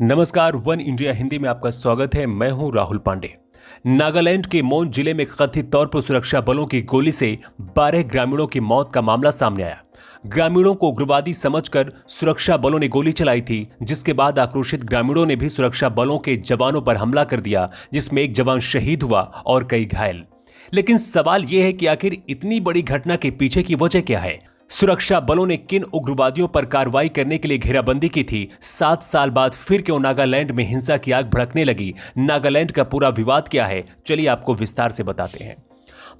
नमस्कार, one India Hindi में आपका स्वागत है। मैं हूं राहुल पांडे। नागालैंड के मोन जिले में कथित तौर पर सुरक्षा बलों की गोली से 12 ग्रामीणों की मौत का मामला सामने आया। ग्रामीणों को उग्रवादी समझकर सुरक्षा बलों ने गोली चलाई थी, जिसके बाद आक्रोशित ग्रामीणों ने भी सुरक्षा बलों के जवानों पर हमला कर दिया, जिसमें एक जवान शहीद हुआ और कई घायल। लेकिन सवाल यह है कि आखिर इतनी बड़ी घटना के पीछे की वजह क्या है? सुरक्षा बलों ने किन उग्रवादियों पर कार्रवाई करने के लिए घेराबंदी की थी? 7 साल बाद फिर क्यों नागालैंड में हिंसा की आग भड़कने लगी? नागालैंड का पूरा विवाद क्या है, चलिए आपको विस्तार से बताते हैं।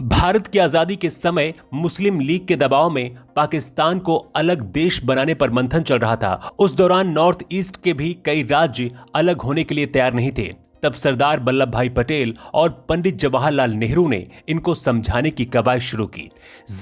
भारत की आजादी के समय मुस्लिम लीग के दबाव में पाकिस्तान को अलग देश बनाने पर मंथन चल रहा था। उस दौरान नॉर्थ ईस्ट के भी कई राज्य अलग होने के लिए तैयार नहीं थे। तब सरदार वल्लभ भाई पटेल और पंडित जवाहरलाल नेहरू ने इनको समझाने की कवायद शुरू की।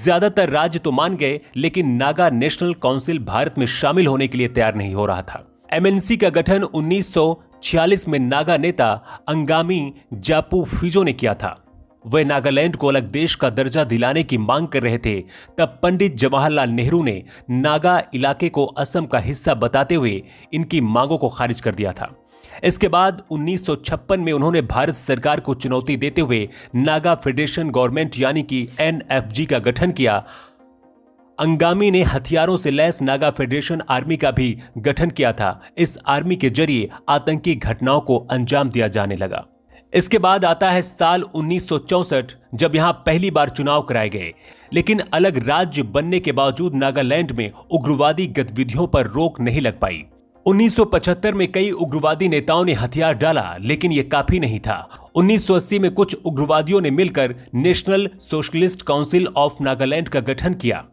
ज्यादातर राज्य तो मान गए, लेकिन नागा नेशनल काउंसिल भारत में शामिल होने के लिए तैयार नहीं हो रहा था। एमएनसी का गठन 1946 में नागा नेता अंगामी जापू फिजो ने किया था। वे नागालैंड को अलग देश का दर्जा दिलाने की मांग कर रहे थे। तब पंडित जवाहरलाल नेहरू ने नागा इलाके को असम का हिस्सा बताते हुए इनकी मांगों को खारिज कर दिया था। इसके बाद 1956 में उन्होंने भारत सरकार को चुनौती देते हुए नागा फेडरेशन गवर्नमेंट यानी कि एनएफजी का गठन किया। अंगामी ने हथियारों से लैस नागा फेडरेशन आर्मी का भी गठन किया था। इस आर्मी के जरिए आतंकी घटनाओं को अंजाम दिया जाने लगा। इसके बाद आता है साल 1964, जब यहां पहली बार चुनाव कराए गए। लेकिन अलग राज्य बनने के बावजूद नागालैंड में उग्रवादी गतिविधियों पर रोक नहीं लग पाई। 1975 में कई उग्रवादी नेताओं ने हथियार डाला, लेकिन यह काफी नहीं था। 1980 में कुछ उग्रवादियों ने मिलकर national socialist council of Nagaland का गठन किया।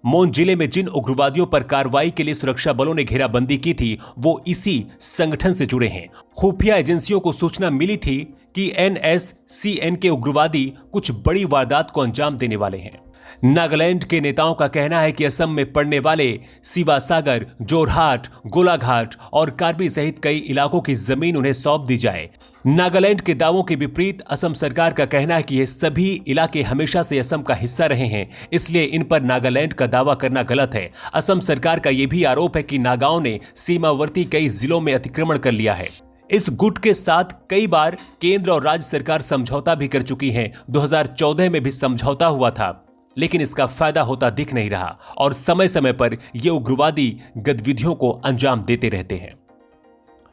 मोन जिले में जिन उग्रवादियों पर कार्रवाई के लिए सुरक्षा बलों ने घेराबंदी की थी, वो इसी संगठन से जुड़े हैं। खुफिया एजेंसियों को सूचना मिली थी कि एनएससीएन के उग्रवादी कुछ बड़ी वारदात को अंजाम देने वाले हैं। नागालैंड के नेताओं का कहना है कि असम में पड़ने वाले शिवासागर, जोरहाट, गोलाघाट और कार्बी सहित कई इलाकों की जमीन उन्हें सौंप दी जाए। नागालैंड के दावों के विपरीत असम सरकार का कहना है कि ये सभी इलाके हमेशा से असम का हिस्सा रहे हैं, इसलिए इन पर नागालैंड का दावा करना गलत है। असम सरकार का यह भी आरोप है कि नागाओं ने सीमावर्ती कई जिलों में अतिक्रमण कर लिया है। इस गुट के साथ कई बार केंद्र और राज्य सरकार समझौता भी कर चुकी है। 2014 में भी समझौता हुआ था, लेकिन इसका फायदा होता दिख नहीं रहा और समय समय पर ये उग्रवादी गतिविधियों को अंजाम देते रहते हैं।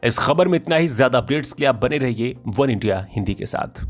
इस खबर में इतना ही। ज्यादा अपडेट्स के लिए आप बने रहिए वन इंडिया हिंदी के साथ।